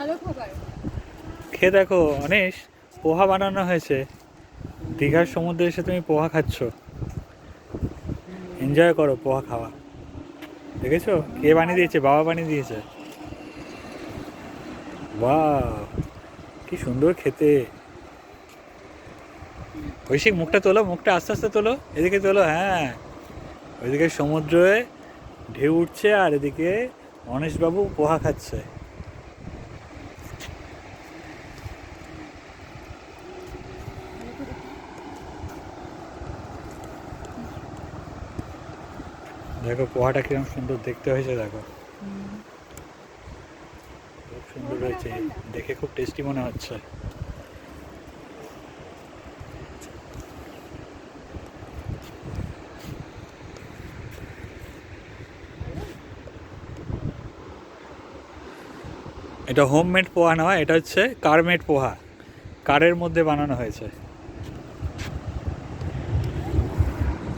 ভালো খাবার। খেয়ে দেখো অনেশ, পোহা বানানো হয়েছে। দীঘার সমুদ্রে এসে তুমি পোহা খাচ্ছ, এনজয় করো পোহা খাওয়া। দেখেছো কে বানিয়ে ভালো। দিয়েছে? বাবা বানিয়ে দিয়েছে। বাহ, কি সুন্দর খেতে। ঐশিক মুখটা তোলো, মুখটা আস্তে আস্তে তোলো, এদিকে তোলো, হ্যাঁ। ওইদিকে সমুদ্রে ঢেউ উঠছে আর এদিকে অনেশবাবু পোহা খাচ্ছে। ভালো করে খা। দেখো পোহাটা কিরকম সুন্দর দেখতে হয়েছে, দেখো খুব সুন্দর পোহাটা হয়েছে, রাখার না। দেখে খুব টেস্টি মনে হচ্ছে। ভালো। এটা হোমমেড পোহা নয়, এটা হচ্ছে কারমেড পোহা, কারের মধ্যে বানানো হয়েছে।